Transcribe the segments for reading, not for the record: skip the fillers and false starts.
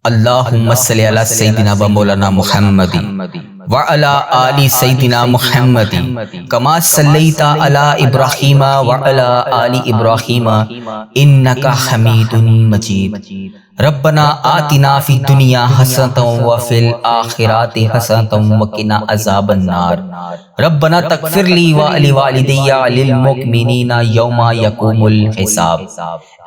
اللہم صلی علی سیدنا و مولانا محمد وعلی آل سیدنا محمد کما صلیت علی ابراہیم وعلی آل ابراہیم انک حمید مجید۔ ربنا آتنا فی الدنیا حسنۃ وفی الآخرۃ حسنۃ وقنا عذاب النار۔ ربنا تغفر لی ولوالدی وللمؤمنین یوم یقوم الحساب۔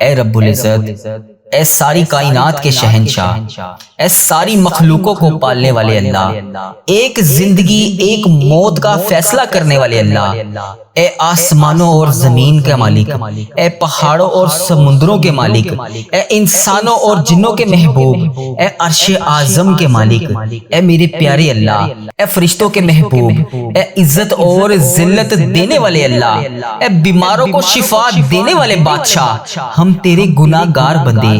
اے رب العزت، اے ساری کائنات کے شہنشاہ، اے ساری مخلوقوں کو پالنے والے اللہ، ایک زندگی ایک موت کا فیصلہ کرنے والے اللہ، اے آسمانوں اور زمین کے مالک، اے پہاڑوں اور سمندروں کے مالک، اے انسانوں اور جنوں کے محبوب، اے عرش اعظم کے مالک، اے میرے پیارے اللہ، اے فرشتوں کے محبوب، اے عزت اور ذلت دینے والے اللہ، اے بیماروں کو شفا دینے والے بادشاہ، ہم تیرے گناہ گار بندے،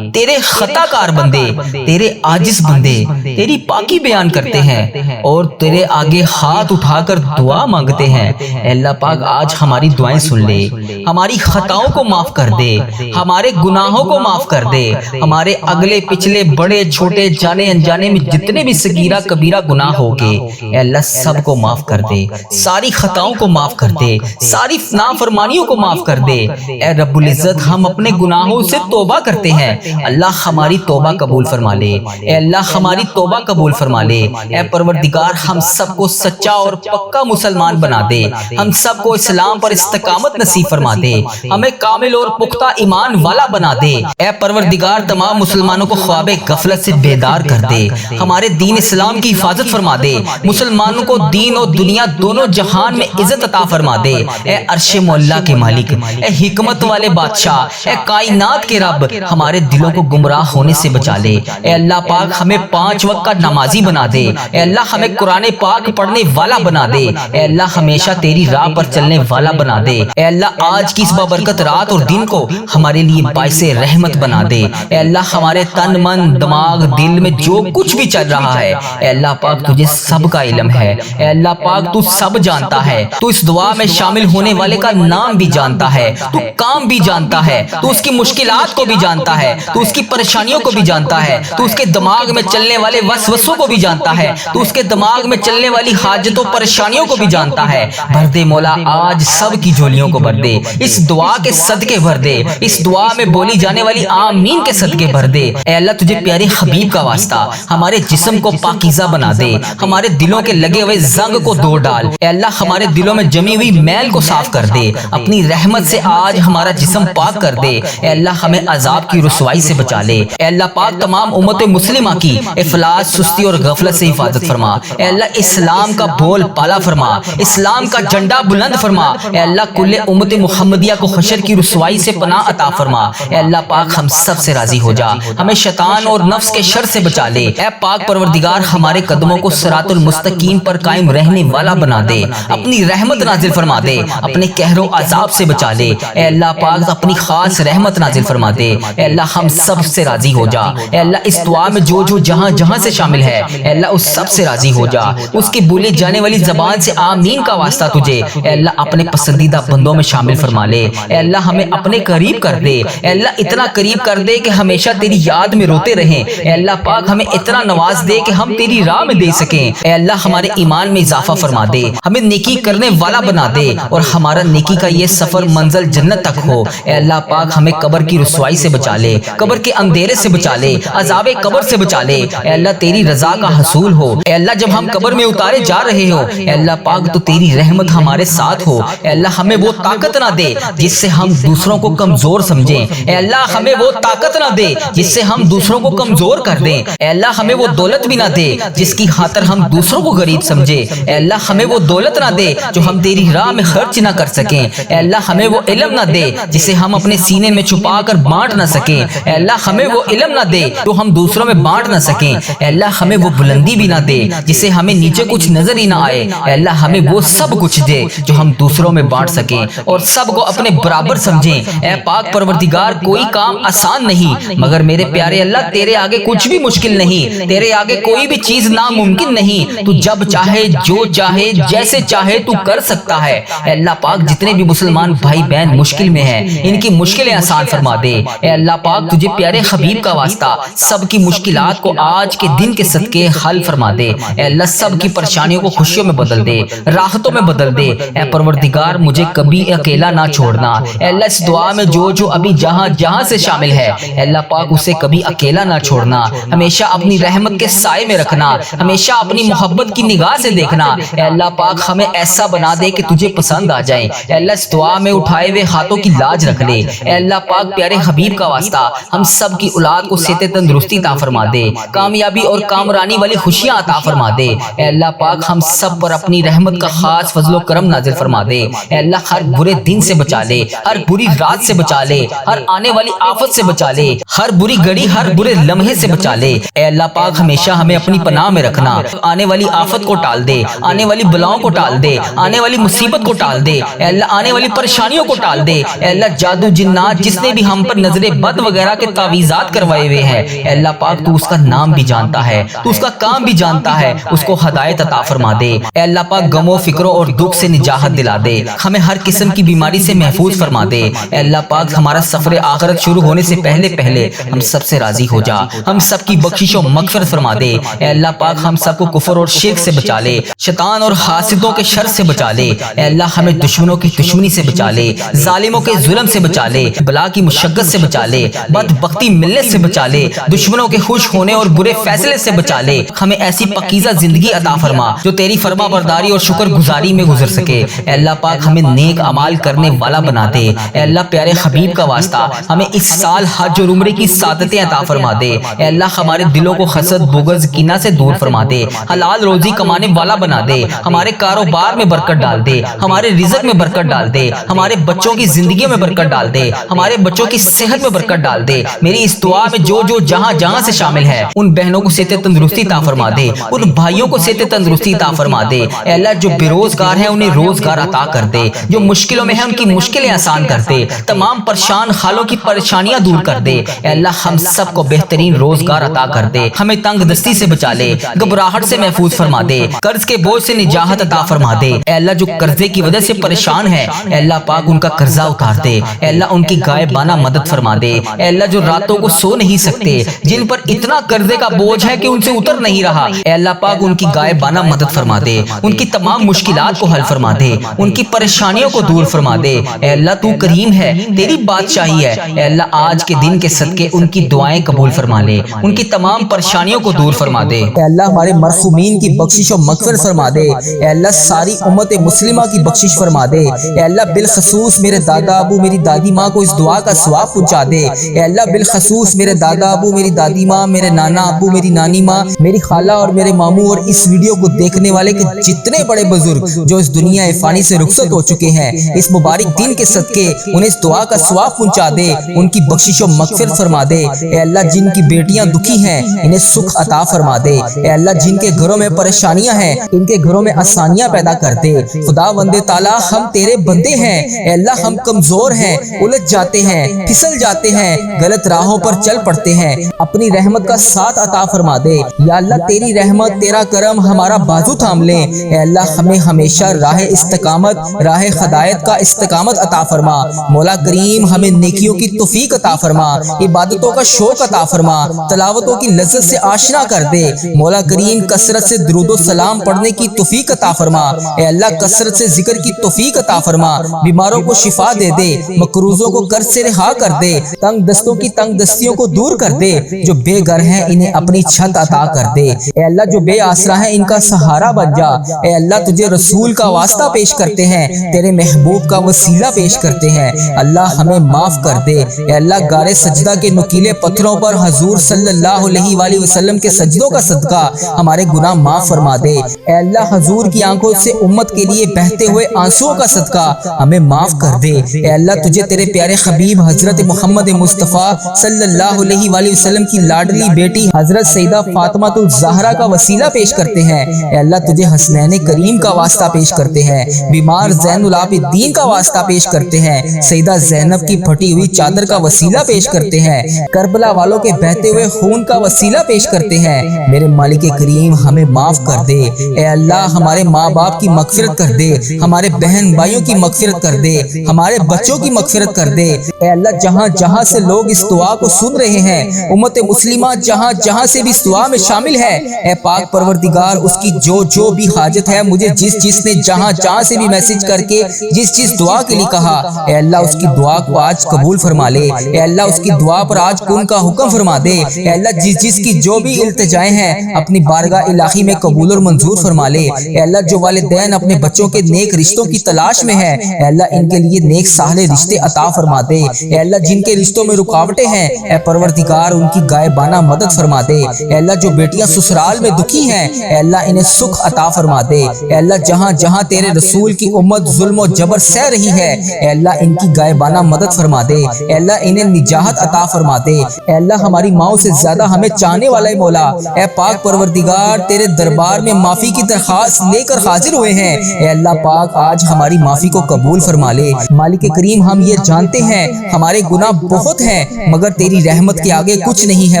تیرے خطا کار بندے، تیرے عاجز بندے تیری پاکی بیان کرتے ہیں اور تیرے آگے ہاتھ اٹھا کر دعا مانگتے ہیں۔ اے اللہ پاک، آج ہماری دعائیں سن لے، ہماری خطاؤں کو معاف کر دے، ہمارے گناہوں کو معاف کر دے، ہمارے اگلے پچھلے بڑے چھوٹے جانے انجانے میں جتنے بھی صغیرہ کبیرہ گناہ ہو گے، اے اللہ سب کو معاف کر دے، ساری خطاؤں کو معاف کر دے، ساری نافرمانیوں کو معاف کر دے۔ اے رب العزت، ہم اپنے گناہوں سے توبہ کرتے ہیں، اللہ ہماری توبہ قبول فرما لے، اے اللہ ہماری توبہ قبول فرما لے۔ اے پروردگار، ہم سب کو سچا اور پکا مسلمان بنا دے، ہم سب کو اسلام پر استقامت نصیب فرما دے، ہمیں کامل اور پختہ ایمان والا بنا دے۔ اے پروردگار، تمام مسلمانوں کو خواب غفلت سے بیدار کر دے، ہمارے دین اسلام کی حفاظت فرما دے، مسلمانوں کو دین اور دنیا دونوں جہان میں عزت عطا فرما دے۔ اے عرش مولا کے مالک، اے حکمت والے بادشاہ، اے کائنات کے رب، ہمارے دلوں کو گمراہ ہونے سے بچا لے۔ اے اللہ پاک، ہمیں 5 وقت کا نمازی بنا دے، اے اللہ ہمیں قرآن پاک پڑھنے والا بنا دے، اے اللہ ہمیشہ تیری راہ پر چلنے والا بنا دے۔ اے اللہ آج کی اس بابرکت رات اور دن کو ہمارے لیے باعث رحمت بنا دے۔ اے اللہ ہمارے تن من دماغ دل میں جو کچھ بھی چل رہا ہے، اے اللہ پاک تجھے سب کا علم ہے، اے اللہ پاک تو سب جانتا ہے، تو اس دعا میں شامل ہونے والے کا نام بھی جانتا ہے، تو کام بھی جانتا ہے، تو اس کی مشکلات کو بھی جانتا ہے، تو اس کی پریشانیوں کو بھی جانتا ہے، تو اس کے دماغ میں چلنے والے وسوسوں کو بھی جانتا ہے، تو اس کے دماغ میں چلنے والی حاجتوں پریشانیوں کو بھی جانتا ہے۔ بھر دے مولا، آج سب کی جھولیوں کو بھر دے، اس دعا کے صدقے بھر دے، اس دعا میں بولی جانے والی آمین کے صدقے بھر دے۔ اے اللہ تجھے پیارے حبیب کا واسطہ ہمارے جسم کو پاکیزہ بنا دے، ہمارے دلوں کے لگے ہوئے زنگ کو دور ڈال، اے اللہ ہمارے دلوں میں جمی ہوئی میل کو صاف کر دے، اپنی رحمت سے آج ہمارا جسم پاک کر دے۔ اے اللہ ہمیں عذاب کی رسوائی سے بچا لے، اے اللہ پاک تمام امت مسلمہ کی افلاس، سستی اور غفلت سے حفاظت فرما، اے اللہ اسلام کا بول پالا فرما، اسلام کا جھنڈا بلند فرما، اے اللہ کل امت محمدیہ کو حشر کی رسوائی سے پناہ عطا فرما۔ اے اللہ پاک ہم سب سے راضی ہو جا، ہمیں شیطان اور نفس کے شر سے بچا لے۔ اے پاک پروردگار، ہمارے قدموں کو صراط المستقیم پر قائم رہنے والا بنا دے، اپنی رحمت نازل فرما دے، اپنے قہر و عذاب سے بچا لے۔ اے اللہ پاک اپنی خاص رحمت نازل فرما دے، اے اللہ ہم سب سے راضی ہو جا۔ اے اللہ اس دعا میں جو جہاں جہاں سے شامل ہے، اے اللہ اس سب سے راضی ہو جا، اس کی بولی جانے والی زبان سے آمین کا واسطہ تجھے اے اللہ اپنے پسندیدہ بندوں میں شامل فرما لے۔ اے اللہ ہمیں اپنے قریب کر دے، اے اللہ اتنا قریب کر دے کہ ہمیشہ تیری یاد میں روتے رہیں۔ اے اللہ پاک ہمیں اتنا نواز دے کہ ہم تیری راہ میں دے سکیں۔ اے اللہ ہمارے ایمان میں اضافہ فرما دے، ہمیں نیکی کرنے والا بنا دے اور ہمارا نیکی کا یہ سفر منزل جنت تک ہو۔ اے اللہ پاک ہمیں قبر کی رسوائی سے بچا لے، قبر کے اندھیرے سے بچا لے، عذاب قبر سے بچا لے۔ اے اللہ تیری رضا کا حصول ہو، اے اللہ جب ہم قبر میں اتارے جا رہے ہو، اے اللہ پاک تو تیری رحمت ہمارے ساتھ ہو۔ اے اللہ ہمیں وہ طاقت نہ دے جس سے ہم دوسروں کو کمزور سمجھیں، اے اللہ ہمیں وہ طاقت نہ دے جس سے ہم دوسروں کو کمزور کر دیں، اے اللہ ہمیں وہ دولت بھی نہ دے جس کی خاطر ہم دوسروں کو غریب سمجھیں، اے اللہ ہمیں وہ دولت نہ دے جو ہم تیری راہ میں خرچ نہ کر سکیں، اے اللہ ہمیں وہ علم نہ دے جسے ہم اپنے سینے میں چھپا کر بانٹ نہ سکیں، اے اللہ ہمیں وہ علم نہ دے جو ہم دوسروں میں بانٹ نہ سکیں، اے اللہ ہمیں وہ بلندی بھی نہ دے جسے ہمیں نیچے کچھ نظر ہی نہ آئے، اے اللہ ہمیں وہ سب کچھ دے جو جو ہم دوسروں میں بانٹ سکیں اور سب کو اپنے برابر سمجھیں۔ اے پاک پروردگار، کوئی کام آسان نہیں، مگر میرے پیارے اللہ تیرے آگے کچھ بھی مشکل نہیں، تیرے آگے کوئی بھی چیز ناممکن نہیں۔ تو جب چاہے، جو چاہے، جیسے چاہے تو کر سکتا ہے۔ اے اللہ پاک، جتنے بھی مسلمان بھائی بہن مشکل میں ہیں، ان کی مشکلیں آسان فرما دے۔ اے اللہ پاک، تجھے پیارے حبیب کا واسطہ سب کی مشکلات کو آج کے دن کے صدقے حل فرما دے۔ اے اللہ سب کی پریشانیوں کو خوشیوں میں بدل دے، راحتوں میں بدل دے۔ اے پروردگار، مجھے کبھی اکیلا نہ چھوڑنا۔ اے اللہ اس دعا میں جو ابھی جہاں جہاں سے شامل ہے، اے اللہ پاک اسے کبھی اکیلا نہ چھوڑنا، ہمیشہ اپنی رحمت کے سائے میں رکھنا، ہمیشہ اپنی محبت کی نگاہ سے دیکھنا۔ اے اللہ پاک ہمیں ایسا بنا دے کہ تجھے پسند آ جائے۔ اے اللہ اس دعا میں اٹھائے ہوئے ہاتھوں کی لاج رکھ لے۔ اے اللہ پاک، پیارے حبیب کا واسطہ ہم سب کی اولاد کو صحت تندرستی عطا فرما دے، کامیابی اور کامرانی والی خوشیاں عطا فرما دے۔ اے اللہ پاک، ہم سب پر اپنی رحمت کا خاص فضل و کرم نازل فرما دے۔ اے اللہ ہر برے دن سے بچا لے، ہر بری رات سے بچا لے، ہر آنے والی آفت سے بچا لے، ہر بری گھڑی، ہر برے لمحے سے بچا لے۔ اے اللہ پاک، ہمیشہ ہمیں اپنی پناہ میں رکھنا، آنے والی آفت کو ٹال دے، آنے والی بلاؤں کو ٹال دے، آنے والی مصیبت کو ٹال دے۔ اے اللہ آنے والی پریشانیوں کو ٹال دے۔ اے اللہ جادو جنات جس نے بھی ہم پر نظر بد وغیرہ کے تعویذات کروائے ہوئے ہیں، اے اللہ پاک تو اس کا نام بھی جانتا ہے، تو اس کا کام بھی جانتا ہے، اس کو ہدایت عطا فرما دے۔ اے اللہ پاک غموں فکروں اور دکھ سے نجات دلا دے، ہمیں ہر قسم کی بیماری سے محفوظ فرما دے۔ اے اللہ پاک، ہمارا سفر آخرت شروع ہونے سے پہلے ہم سب سے راضی ہو جا، ہم سب کی بخشش و مغفرت فرما دے۔ اے اللہ پاک، ہم سب کو کفر اور شرک سے بچا لے، شیطان اور حاسدوں کے شر سے بچا لے۔ اے اللہ ہمیں دشمنوں کی دشمنی سے بچا لے، ظالموں کے ظلم سے بچا لے، بلا کی مشقت سے بچا لے، بدبختی ملنے سے بچا لے، دشمنوں کے خوش ہونے اور برے فیصلے سے بچا لے۔ ہمیں ایسی پاکیزہ زندگی عطا فرما جو تیری فرما برداری اور شکر گزاری میں گزر سکے۔ اے اللہ پاک، ہمیں نیک اعمال کرنے والا بنا دے۔ اے اللہ پیارے حبیب کا واسطہ ہمیں اس سال حج اور عمرے کی سعادتیں عطا فرما دے۔ اے اللہ ہمارے دلوں کو حسد، بغض، کینہ سے دور فرما دے، حلال روزی کمانے والا بنا دے، ہمارے کاروبار میں برکت ڈال دے، ہمارے رزق میں برکت ڈال دے، ہمارے بچوں کی زندگی میں برکت ڈال دے، ہمارے بچوں کی صحت میں برکت ڈال دے۔ میری اس دعا میں جو جہاں جہاں سے شامل ہے، ان بہنوں کو صحت تندرستی عطا فرما دے، ان بھائیوں کو صحت تندرستی عطا فرما دے۔ اے اللہ جو بے روزگار ہیں انہیں روزگار عطا کر دے، جو مشکلوں میں ہیں ان کی مشکلیں آسان کر دے، تمام پریشان حالوں کی پریشانیاں دور کر دے۔ اے اللہ ہم سب کو بہترین روزگار عطا کر دے، ہمیں تنگ دستی سے بچا لے، گھبراہٹ سے محفوظ فرما دے، قرض کے بوجھ سے نجات عطا فرما دے۔ اے اللہ جو قرضے کی وجہ سے پریشان ہے، اے اللہ پاک ان کا قرضہ اتار دے، اے اللہ ان کی غائبانہ مدد فرما دے۔ اے اللہ جو راتوں کو سو نہیں سکتے، جن پر اتنا قرضے کا بوجھ ہے کہ ان سے اتر نہیں رہا، اے اللہ پاک ان کی غائبانہ مدد فرما دے، ان کی تمام مشکلات کو حل فرما دے، ان کی پریشانیوں کو دور فرما دے۔ اے اللہ تو کریم ہے، تیری بادشاہی ہے۔ اے اللہ آج کے دن کے صدقے ان کی دعائیں قبول فرما لے، ان کی تمام پریشانیوں کو دور فرما دے۔ اے اللہ ہمارے مرحومین کی بخشش و مغفرت فرما دے۔ اے اللہ ساری امت مسلمہ کی بخشش فرما دے۔ اے اللہ بالخصوص میرے دادا ابو میری دادی ماں کو اس دعا کا ثواب پہنچا دے۔ اے اللہ بالخصوص میرے دادا ابو میری دادی ماں، میرے نانا ابو میری نانی ماں، میری خالہ اور میرے ماموں اور اس ویڈیو کو دیکھنے والے کے جتنے بڑے بزرگ جو اس دنیا فانی سے رخصت ہو چکے ہیں، اس مبارک دن کے صدقے انہیں اس دعا کا ثواب پہنچا دے، ان کی بخشش و مغفرت فرما دے۔ اے اللہ جن کی بیٹیاں دکھی ہیں انہیں سکھ عطا فرما دے۔ اے اللہ جن کے گھروں میں پریشانیاں ہیں ان کے گھروں میں آسانیاں پیدا کر دے۔ خدا وند تعالیٰ ہم تیرے بندے ہیں، اے اللہ ہم کمزور ہیں، الجھ جاتے ہیں، پھسل جاتے ہیں، غلط راہوں پر چل پڑتے ہیں، اپنی رحمت کا ساتھ عطا فرما دے۔ یا اللہ تیری رحمت تیرا کرم ہمارا بازو تھام لے۔ اے اللہ ہمیں ہمیشہ راہ استقامت، راہ ہدایت کا استقامت عطا فرما۔ مولا کریم ہمیں نیکیوں کی توفیق عطا فرما، عبادتوں کا شوق عطا فرما، تلاوتوں کی لذت سے آشنا کر دے۔ مولا کریم کثرت سے درود و سلام پڑھنے کی توفیق عطا فرما۔ اے اللہ کثرت سے ذکر کی توفیق عطا فرما، بیماروں کو شفا دے دے، مقروضوں کو قرض سے رہا کر دے، تنگ دستوں کی تنگ دستیوں کو دور کر دے، جو بے گھر ہیں انہیں اپنی چھت عطا کر دے۔ اے اللہ جو بے آسرا ہیں ان کا سہارا بن جا۔ اے اللہ تجھے رسول کا واسطہ پیش کرتے ہیں، تیرے محبوب کا وسیلہ پیش کرتے ہیں، اللہ ہمیں معاف کر دے۔ اے اللہ غار سجدہ کے نکیلے پتھروں پر حضور صلی اللہ علیہ وآلہ وسلم کے سجدوں کا صدقہ ہمارے گناہ معاف فرما دے۔ اے اللہ حضور کی آنکھوں سے امت کے لیے بہتے ہوئے آنسوؤں کا صدقہ ہمیں معاف کر دے۔ اے اللہ تجھے تیرے پیارے حبیب حضرت محمد مصطفیٰ صلی اللہ علیہ وآلہ وسلم کی لاڈلی بیٹی حضرت سیدہ فاطمہ الزہرا کا وسیلہ پیش کرتے ہیں۔ اے اللہ تجھے حسنین کریم کا واسطہ پیش کرتے ہیں، بیمار زین العابدین کا واسطہ پیش کرتے ہیں، سیدہ زینب کی پھٹی ہوئی چادر کا وسیلہ پیش کرتے ہیں، کربلا والوں کے بہتے ہوئے خون کا وسیلہ پیش کرتے ہیں۔ میرے مالک کریم ہمیں معاف کر دے، اے اللہ ہمارے ماں باپ کی مغفرت کر دے، ہمارے بہن بھائیوں کی مغفرت کر دے، ہمارے بچوں کی مغفرت کر دے۔ اے اللہ جہاں جہاں سے لوگ اس دعا کو سن رہے ہیں، امت مسلمہ جہاں جہاں سے بھی اس دعا میں شامل ہے، اے پاک پروردگار اس کی جو بھی حاجت ہے، مجھے جس نے جہاں جہاں سے بھی میسج کر کے جس دعا کے لیے کہا، اے اللہ اس کی دعا کو آج قبول فرما لے، اے اللہ اس کی دعا پر آج کن کا حکم فرما دے، اے اللہ جس کی جو بھی التجائیں ہیں اپنی بارگاہ الہی میں قبول اور منظور فرما لے۔ اے اللہ جو والدین اپنے بچوں کے نیک رشتوں کی تلاش میں ہے، اے اللہ ان کے لیے نیک صالح رشتے عطا فرما دے۔ اے اللہ جن کے رشتوں میں رکاوٹیں ہیں، اے پروردگار ان کی غائبانہ مدد فرما دے۔ اے اللہ جو بیٹیاں سسرال میں دکھی ہیں، اے اللہ انہیں سکھ عطا فرما دے۔ اے اللہ جہاں جہاں تیرے رسول کی امت ظلم و جبر سہ رہی ہے، اے اللہ ان کی غائبانہ مدد فرما دے۔ اے اللہ انہیں نجات عطا فرما دے۔ اے اللہ ہماری ماؤں سے زیادہ ہمیں چاہنے والا مولا، اے پاک پروردگار تیرے دربار میں معافی کی درخواست لے کر حاضر ہوئے ہیں، اے اللہ پاک آج ہماری معافی کو قبول فرما لے۔ مالک کریم ہم یہ جانتے ہیں ہمارے گناہ بہت ہیں، مگر تیری رحمت کے آگے کچھ نہیں ہے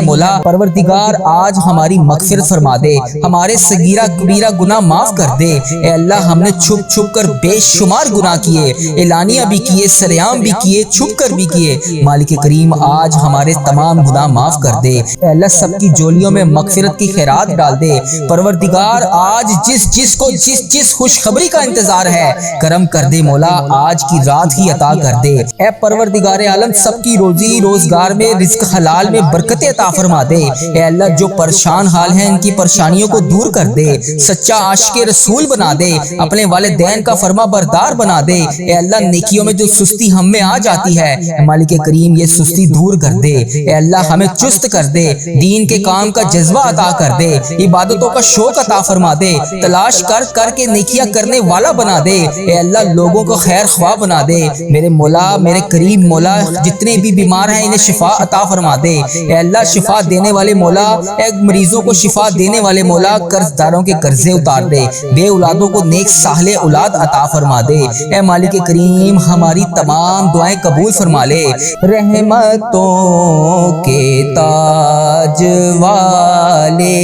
مولا۔ پروردگار آج ہماری مغفرت فرما دے، ہمارے صغیرہ کبیرہ گناہ معاف کر دے۔ اے اللہ ہم نے چھپ چھپ کر بے شمار گناہ کیے، اعلانیہ بھی کیے، سریعام بھی کیے، چھپ کر بھی کیے۔ مالک کریم آج ہمارے تمام گناہ معاف کر دے۔ اے اللہ سب کی جولیوں میں مغفرت کی خیرات ڈال دے۔ پروردگار آج جس کو جس خوشخبری کا انتظار ہے کرم کر دے مولا، آج کی رات ہی عطا کر دے۔ اے پروردگار عالم سب کی روزی روزگار میں رزق حلال میں برکت عطا فرما دے۔ اے اللہ جو پریشان حال ہیں ان کی پریشانیوں کو دور کر دے، سچا عاشق رسول بنا دے، اپنے والدین کا فرما بردار بنا دے۔ اے اللہ نیکیوں میں جو سستی ہم میں آ جاتی ہے، مالک کریم یہ سستی دور کر دے۔ اے اللہ ہمیں چست کر دے، دین کے کام کا جذبہ عطا کر دے، عبادتوں کا شوق عطا فرما دے، تلاش کر کے نیکیاں کرنے والا بنا دے۔ اے اللہ لوگوں کو خیر خواہ بنا دے۔ میرے مولا میرے قریب مولا جتنے بھی بیمار ہیں انہیں شفا عطا فرما دے۔ اے اللہ شفا دینے والے مولا، اے مریضوں کو شفا دینے والے مولا قرض داروں کے قرضے اتار دے، بے اولادوں کو نیک صالح اولاد عطا فرما دے۔ اے مالک کریم ہماری تمام دعائیں قبول فرما لے۔ رحمتوں کے تاج والے،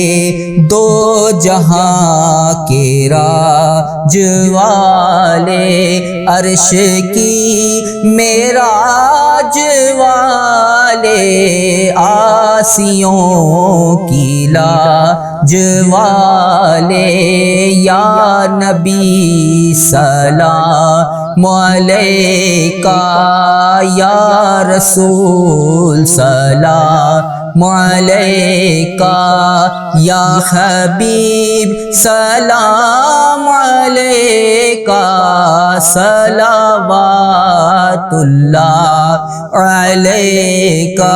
دو جہاں کے راج والے، عرش کی معراج والے، آسیوں کی لاج والے، یا نبی سلام علیکہ، یا رسول سلام علیکہ، یا حبیب سلام علیکہ، صلوات اللہ علیکہ۔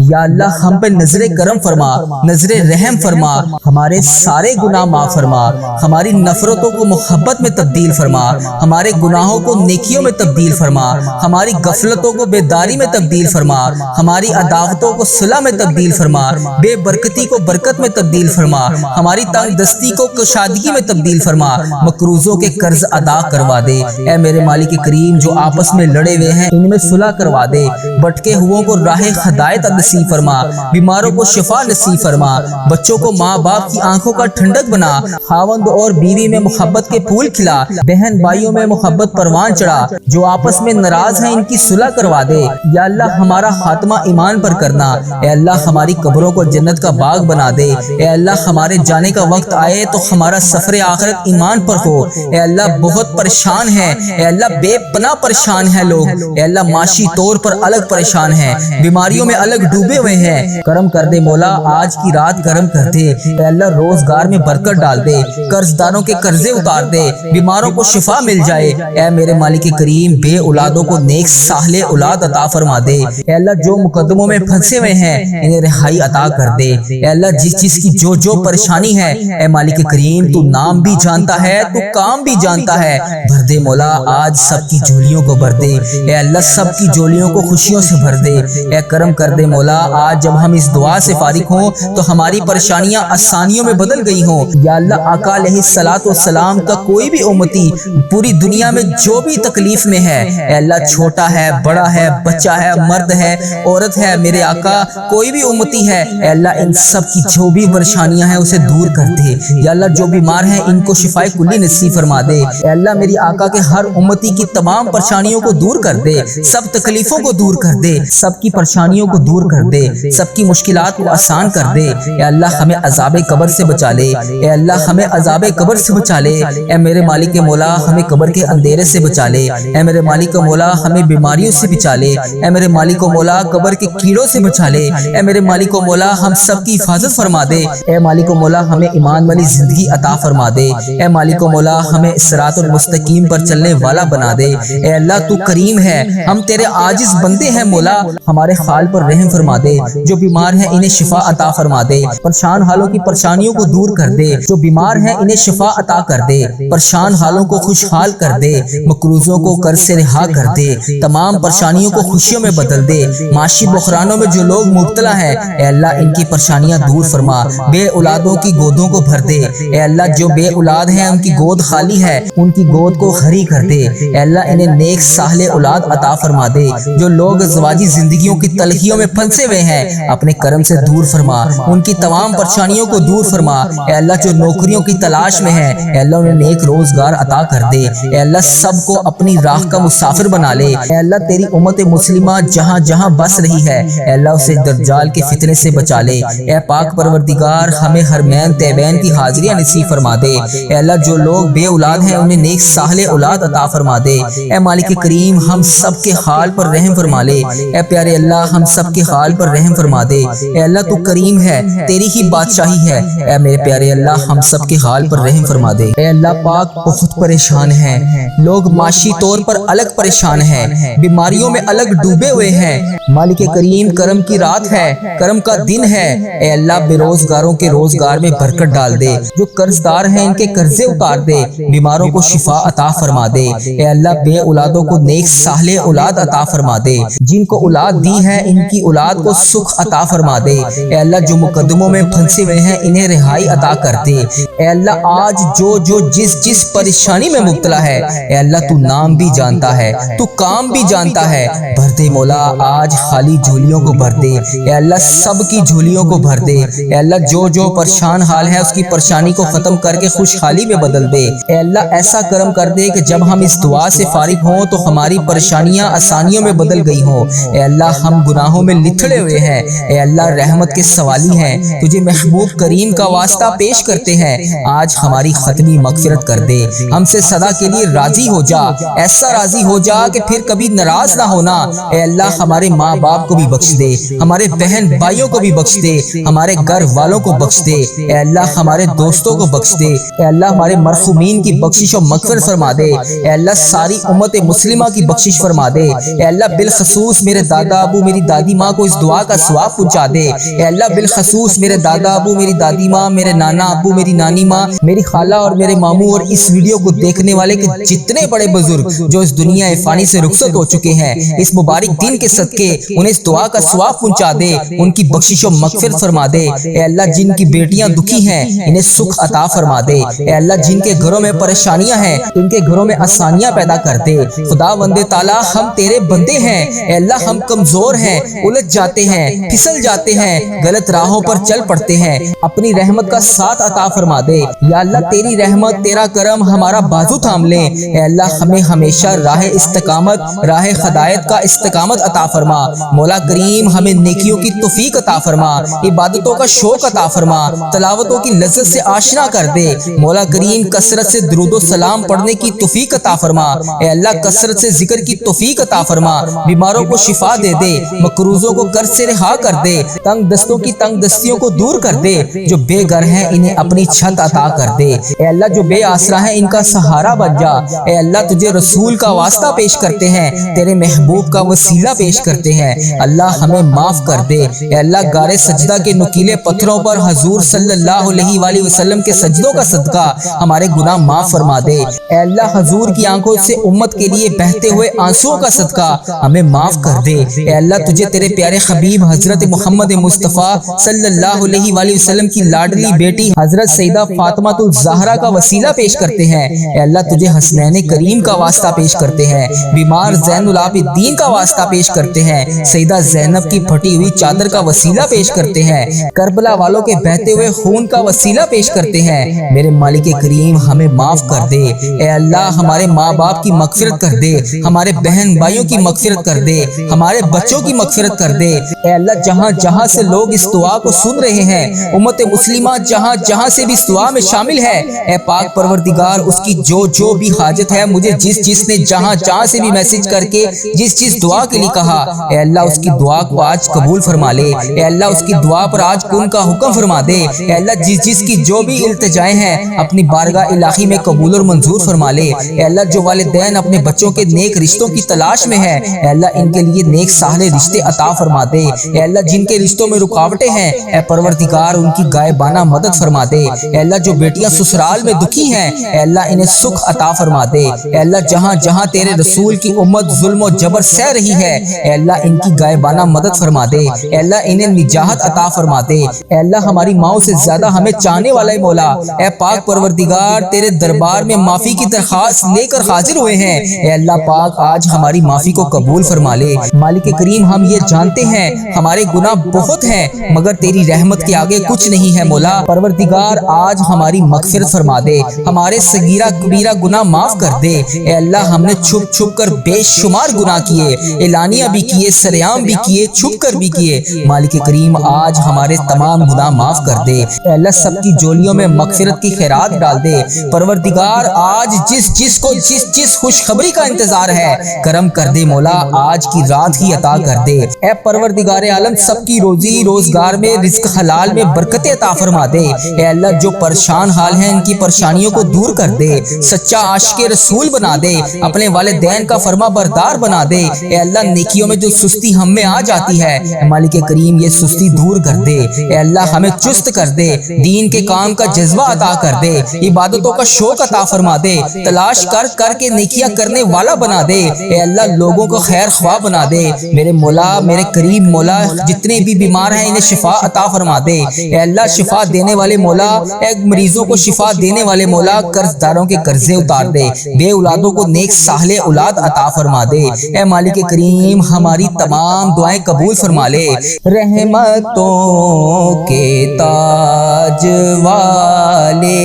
یا اللہ ہم پہ نظر کرم فرما، نظر رحم فرما، ہمارے سارے گناہ معاف فرما، ہماری نفرتوں کو محبت میں تبدیل فرما، ہمارے گناہوں کو نیکیوں میں تبدیل فرما، ہماری غفلتوں کو بیداری میں تبدیل فرما، ہماری عداوتوں کو صلح میں تبدیل فرما، بے برکتی کو برکت میں تبدیل فرما، ہماری تنگ دستی کو کشادگی میں تبدیل فرما، مقروضوں کے قرض ادا کروا دے۔ اے میرے مالک کریم جو آپس میں لڑے ہوئے ہیں ان میں صلح کروا دے، بھٹکے ہوئوں کو راہ ہدایت نصیب فرما، بیماروں کو شفا نصیب فرما، بچوں کو ماں باپ کی آنکھوں کا ٹھنڈک بنا، خاوند اور بیوی میں محبت کے پھول کھلا، بہن بھائیوں میں محبت پروان چڑھا، جو آپس میں ناراض ہیں ان کی صلح کروا دے۔ یا اللہ ہمارا خاتمہ ایمان پر کرنا، اے اللہ ہماری قبروں کو جنت کا باغ بنا دے، اے اللہ ہمارے جانے کا وقت آئے تو ہمارا سفر آخرت ایمان پر ہو۔ اے اللہ بہت پریشان ہیں، اے اللہ بے پناہ پریشان ہیں لوگ، اے اللہ معاشی طور پر الگ پریشان ہیں، بیماریوں میں الگ ڈوبے ہوئے ہیں، کرم کر دے مولا آج کی رات کرم کر دے۔ اے اللہ روزگار میں برکت ڈال دے، قرض داروں کے قرضے اتار دے، بیماروں کو شفا مل جائے۔ اے میرے مالک کریم بے اولادوں کو نیک صالح اولاد عطا فرما دے۔ اے اللہ جو مقدموں میں پھنسے ہوئے ہیں انہیں رہائی عطا کر دے۔ اے اللہ جس جس کی جو جو پریشانی ہے اے مالک کریم تو نام بھی جانتا ہے تو کام بھی جانتا ہے، بھر دے مولا آج سب کی جھولیوں کو بھر دے۔ اے اللہ سب کی جھولیوں کو خوشیوں سے بھر دے۔ اے کرم کر دے مولا آج جب ہم اس دعا سے فارغ ہوں تو ہماری پریشانیاں آسانیوں میں بدل گئی ہوں۔ یا اللہ آقا علیہ الصلوۃ والسلام کا کوئی بھی امتی پوری دنیا میں جو بھی تکلیف میں ہے، اے اللہ چھوٹا ہے بڑا ہے بچہ ہے مرد ہے عورت ہے، میرے آقا کوئی بھی امتی ہے، اے اللہ ان سب کی جو بھی پریشانیاں ہیں اسے دور کر دے۔ یا اللہ جو بیمار ہیں ان کو شفائے کلی نصیب فرما دے۔ اے اللہ میری آقا کے ہر امتی کی تمام پریشانیوں کو دور کر دے، سب تکلیفوں کو دور کر دے، سب کی پریشانیوں کو دور کر دے، سب کی مشکلات کو آسان کر دے۔ اے اللہ ہمیں عذاب قبر سے بچا لے، اے اللہ ہمیں عذاب قبر سے بچا لے۔ اے میرے مالک مولا ہمیں قبر کے اندھیرے سے بچا لے، اے میرے مالک مولا ہمیں بیماریوں سے بچا لے، اے میرے مالک مولا قبر کے کیڑوں سے بچا لے، اے میرے مالک مولا ہم سب کی حفاظت فرما دے۔ اے مالک مولا ہمیں ایمان والی زندگی عطا فرما دے، اے مالک مولا ہمیں صراط المستقیم پر چلنے والا بنا دے۔ اے اللہ تو کریم ہے، ہم تیرے عاجز بندے ہیں مولا، ہمارے حال پر رحم فرما دے، جو بیمار ہیں انہیں شفا عطا فرما دے، پریشان حالوں کی پریشانیوں کو دور کر دے، جو بیمار ہیں انہیں شفا عطا کر دے، پریشان حالوں کو خوشحال کر دے، مقروضوں کو قرض سے رہا کر دے، تمام پریشانیوں کو خوشیوں میں بدل دے۔ معاشی بحرانوں میں جو لوگ مبتلا ہیں اے اللہ ان کی پریشانیاں دور فرما، بے اولادوں کی گودوں کو بھر دے، اے اللہ جو بے اولاد ہیں ان کی گود خالی ہے ان کی گود کو ہری کر دے، اے اللہ انہیں نیک صالح اولاد عطا فرما دے، جو لوگ ازواجی زندگیوں کی تلخیوں میں پھنسے ہوئے ہیں اپنے کرم سے دور فرما، ان کی تمام پریشانیوں کو دور فرما۔ اے اللہ جو نوکریوں کی تلاش میں ہیں اے اللہ انہیں نیک روزگار عطا کر دے، اے اللہ سب کو اپنی راہ کا مسافر بنا لے۔ اے اللہ تیری امت مسلمہ جہاں جہاں بس رہی ہے اے اللہ اسے دجال کے فتنے سے بچا لے۔ اے پاک پروردگار ہمیں حرمین طیبین کی حاضریاں نصیب فرما دے، اے اللہ جو لوگ بے اولاد ہیں انہیں نیک صالح اولاد عطا فرما دے۔ اے مالک کریم ہم سب کے حال پر رحم فرما لے، اے پیارے اللہ ہم سب کے حال پر رحم فرما دے۔ اے اللہ تو کریم ہے، تیری ہی بادشاہی ہے، اے میرے پیارے اللہ ہم سب کے حال پر رحم فرما دے۔ اے اللہ پاک بہت پریشان ہیں لوگ، معاشی طور پر الگ پریشان ہیں، بیماریوں میں الگ ڈوبے ہوئے ہیں، مالک کریم کرم کی رات ہے، کرم کا دن ہے، اے اللہ بے روزگاروں کے روزگار میں برکت ڈال دے، جو قرض دار ہیں ان کے قرضے اتار دے، بیماروں کو شفا عطا فرما دے، اے اللہ بے اولادوں کو نیک صالح اولاد عطا فرما دے، جن کو اولاد دی ہے ان کی اولاد کو سکھ عطا فرما دے، اے اللہ جو مقدموں میں پھنسے ہوئے ہیں انہیں رہائی عطا کر دے، اے اللہ آج جو جس پریشانی میں مبتلا ہے اے اللہ تو نام بھی جانتا ہے تو کام بھی جانتا ہے، بھر دے مولا آج خالی جھولیوں کو بھر دے، اے اللہ سب کی جھولیوں کو بھر دے، اے اللہ جو پریشان حال ہے اس کی پریشانی کو ختم کر کے خوشحالی میں بدل دے، اے اللہ ایسا کرم کر دے کہ جب ہم اس دعا سے فارغ ہوں تو ہماری پریشانیاں آسانیوں میں بدل گئی ہوں، اے اللہ ہم گناہوں میں لتھڑے ہوئے ہیں، اے اللہ رحمت کے سوالی ہیں، تجھے محبوب کریم کا واسطہ پیش کرتے ہیں، آج ہماری ختمی مغفرت کر دے، ہم سے سدا کے لیے راضی ہو جا، ایسا راضی ہو جا کہ پھر کبھی ناراض نہ ہونا، اے اللہ ہمارے ماں باپ کو بھی بخش دے، ہمارے بہن بھائیوں کو بھی بخش دے، ہمارے گھر والوں کو بخش دے، اے اللہ ہمارے دوستوں کو بخش دے، اے اللہ ہمارے مرحومین کی بخشش و مغفرت فرما دے، اے اللہ ساری امت مسلمہ کی بخشش فرما دے، اے اللہ بالخصوص میرے دادا ابو میری دادی ماں کو اس دعا کا ثواب پہنچا دے، اے اللہ بالخصوص میرے دادا ابو میری دادی ماں، میرے نانا ابو میری نانی ماں، میری خالہ اور میرے ماموں اور اس ویڈیو کو دیکھنے والے کے جتنے بڑے بزرگ جو اس دنیا فانی سے رخصت ہو چکے ہیں اس مبارک دن کے صدقے انہیں اس دعا کا ثواب پہنچا دے، ان کی بخشش و مغفرت فرما دے، اے اللہ جن کی بیٹیاں دکھی ہیں انہیں سکھ عطا فرما دے، اے اللہ جن کے گھروں میں پریشانیاں ہیں ان کے گھروں میں آسانیاں پیدا کر دے، خدا وند تعالی ہم تیرے بندے ہیں، اے اللہ ہم کمزور ہیں، الجھ جاتے ہیں، پھسل جاتے ہیں، غلط راہوں پر چل پڑتے ہیں، اپنی رحمت کا ساتھ عطا فرما دے، یا اللہ تیری رحمت تیرا کرم ہمارا بازو تھام لے، اے اللہ ہمیں ہمیشہ راہ استقامت راہ ہدایت کا استقامت عطا فرما، مولا کریم ہمیں نیکیوں کی توفیق عطا فرما، عبادتوں کا شوق عطا فرما، تلاوتوں کی لذت سے آشنا کر دے، مولا کریم کثرت سے درود و سلام پڑھنے کی توفیق عطا فرما، اے اللہ کثرت سے ذکر کی توفیق عطا فرما، بیماروں کو شفا دے دے، مقروضوں کو قرض سے رہا کر دے، تنگ دستوں کی تنگ دستیوں کو دور کر دے، جو بے گھر ہیں انہیں اپنی چھت عطا کر دے، اے اللہ جو بے آسرا ہیں ان کا سہارا بن جا، اے اللہ تجھے رسول کا واسطہ پیش کرتے ہیں، تیرے محبوب کا وسیلہ پیش کرتے ہیں، اللہ ہمیں معاف معاف کر دے۔ اے اللہ غار سجدہ کے نکیلے پتھروں پر حضور صلی اللہ علیہ وآلہ وسلم کے سجدوں کا صدقہ ہمارے گناہ معاف فرما دے۔ اے اللہ حضور کی آنکھوں سے امت کے لیے بہتے ہوئے آنسوؤں کا صدقہ ہمیں معاف کر دے۔ اے اللہ تجھے تیرے پیارے حبیب حضرت محمد مصطفیٰ صلی اللہ علیہ وآلہ وسلم کی لاڈلی بیٹی حضرت سیدہ فاطمہ الزہرا کا وسیلہ پیش کرتے ہیں۔ اے اللہ تجھے حسنین کریم کا واسطہ پیش کرتے ہیں، بیمار زین العابدین کا واسطہ پیش کرتے ہیں، سیدہ زینب کی پھٹی ہوئی چادر کا وسیلہ پیش کرتے ہیں، کربلا والوں کے بہتے ہوئے خون کا وسیلہ پیش کرتے ہیں۔ میرے مالک کریم ہمیں معاف کر دے۔ اے اللہ ہمارے ماں باپ کی مغفرت کر دے، ہمارے بہن بھائیوں کی مغفرت کر دے، ہمارے بچوں کی مغفرت کر دے۔ اے اللہ جہاں جہاں سے لوگ اس دعا کو سن رہے ہیں، امت مسلمہ جہاں جہاں سے بھی اس دعا میں شامل ہے، اے پاک پروردگار اس کی جو بھی حاجت ہے، مجھے جس نے جہاں جہاں سے بھی میسج کر کے جس دعا کے لیے کہا، اے اللہ اس کی دعا کو آج قبول فرما لے۔ اے اللہ اس کی دعا پر آج کن کا حکم فرما دے۔ اے اللہ جس کی جو بھی التجائیں ہیں اپنی بارگاہ الہی میں قبول اور منظور فرما لے۔ اے اللہ جو والدین اپنے بچوں کے نیک رشتوں کی تلاش میں ہیں، اے اللہ ان کے لیے نیک صالح رشتے عطا فرما دے۔ اے اللہ جن کے رشتوں میں رکاوٹیں ہیں، اے پروردگار ان کی غائبانہ مدد فرما دے۔ اے اللہ جو بیٹیاں سسرال میں دکھی ہیں، اے اللہ انہیں سکھ عطا فرما دے۔ اے اللہ جہاں جہاں تیرے رسول کی امت ظلم و جبر سہ رہی ہے، اے اللہ ان کی غائبانہ مدد فرما دے۔ اے اللہ انہیں نجات عطا فرما دے۔ اے اللہ ہماری ماؤں سے زیادہ ہمیں چاہنے والا مولا، اے پاک پروردگار تیرے دربار میں معافی کی درخواست لے کر حاضر ہوئے ہیں۔ اے اللہ پاک آج ہماری معافی کو قبول فرما لے۔ مالک کریم ہم یہ جانتے ہیں ہمارے گناہ بہت ہیں، مگر تیری رحمت کے آگے کچھ نہیں ہے مولا۔ پروردگار آج ہماری مغفرت فرما دے، ہمارے صغیرہ کبیرہ گناہ معاف کر دے۔ اے اللہ ہم نے چھپ چھپ کر بے شمار گناہ کیے، اعلانیہ بھی کیے، سریعام بھی کیے، چھپ کر بھی کیے۔ مالک کریم آج ہمارے تمام گناہ معاف کر دے۔ اے اللہ سب کی جولیوں میں مغفرت کی خیرات ڈال دے۔ پروردگار آج جس کو جس خوشخبری کا انتظار ہے کرم کر دے مولا، آج کی رات ہی عطا کر دے۔ اے پروردگار عالم سب کی روزی روزگار میں رزق حلال میں برکت عطا فرما دے۔ اے اللہ جو پریشان حال ہیں ان کی پریشانیوں کو دور کر دے، سچا عاشق رسول بنا دے، اپنے والدین کا فرما بردار بنا دے۔ اے اللہ نیکیوں میں جو سستی ہم میں آ جاتی ہے، مالک کریم یہ سستی دور کر دے۔ اے اللہ ہمیں چست کر دے، دین کے کام کا جذبہ عطا کر دے، عبادتوں کا شوق عطا فرما دے، تلاش کر کے نیکیاں کرنے والا بنا دے۔ اے اللہ لوگوں کو خیر خواہ بنا دے۔ میرے مولا میرے کریم مولا جتنے بھی بیمار ہیں انہیں شفا عطا فرما دے۔ اے اللہ شفا دینے والے مولا، اے مریضوں کو شفا دینے والے مولا، قرض داروں کے قرضے اتار دے، بے اولادوں کو نیک صالح اولاد عطا فرما دے۔ اے مالک کریم ہماری تمام دعائیں قبول فرما لے۔ رحمتوں کے تاج والے،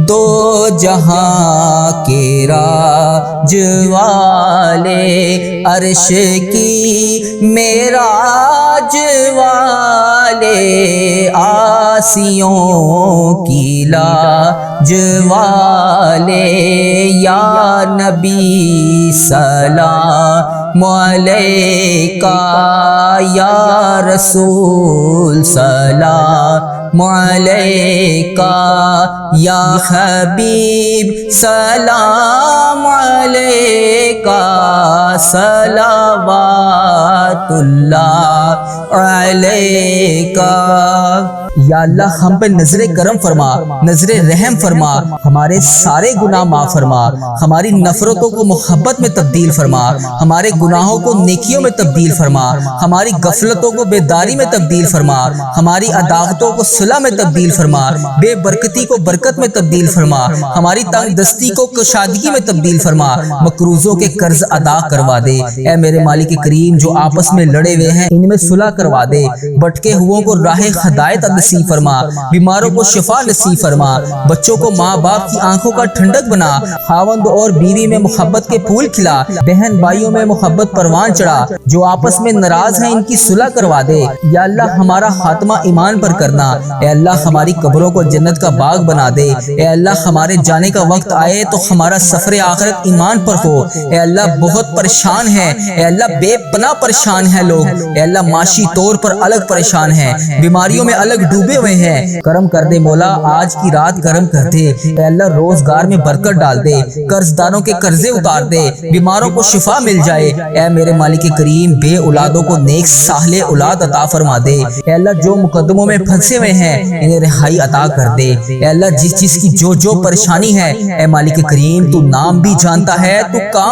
دو جہاں کے راج والے، عرش کی معراج والے، آسیوں کی لاج والے، یا نبی سلام علیکہ، یا رسول سلام علیکہ، یا حبیب سلام علیکہ، صلوات اللہ علیکہ۔ یا اللہ ہم پہ نظر کرم فرما، نظر رحم فرما، ہمارے سارے گناہ معاف فرما، ہماری نفرتوں کو محبت میں تبدیل فرما، ہمارے گناہوں کو نیکیوں میں تبدیل فرما، ہماری غفلتوں کو بیداری میں تبدیل فرما، ہماری عداوتوں کو صلح میں تبدیل فرما، بے برکتی کو برکت میں تبدیل فرما، ہماری تنگ دستی کو کشادگی میں تبدیل فرما، مقروضوں کے قرض ادا کروا دے۔ اے میرے مالک کریم جو آپس میں لڑے ہوئے ہیں ان میں صلح کروا دے، بھٹکے ہوئوں کو راہ ہدایت نصیب فرما، بیماروں کو شفا نصیب فرما، بچوں کو ماں باپ کی آنکھوں کا ٹھنڈک بنا، خاوند اور بیوی میں محبت کے پھول کھلا، بہن بھائیوں میں محبت پروان چڑھا، جو آپس میں ناراض ہیں ان کی صلح کروا دے۔ یا اللہ ہمارا خاتمہ ایمان پر کرنا، اے اللہ ہماری قبروں کو جنت کا باغ بنا دے، اے اللہ ہمارے جانے کا وقت آئے تو ہمارا سفر آخرت ایمان پر ہو۔ اے اللہ بہت پریشان ہے، اے اللہ بے پناہ پریشان ہے لوگ، اے اللہ معاشی طور پر الگ پریشان ہیں، بیماریوں میں الگ ڈوبے ہوئے ہیں، کرم کر دے مولا آج کی رات کرم کر دے، اے اللہ روزگار میں برکت ڈال دے، قرض داروں کے قرضے اتار دے، بیماروں کو شفا مل جائے، اے میرے مالک کریم بے اولادوں کو نیک صالح اولاد عطا فرما دے، اے اللہ جو مقدموں میں پھنسے ہوئے ہیں انہیں رہائی عطا کر دے، اے اللہ جس چیز کی جو پریشانی ہے اے مالک کریم تو نام بھی جانتا ہے، تو کام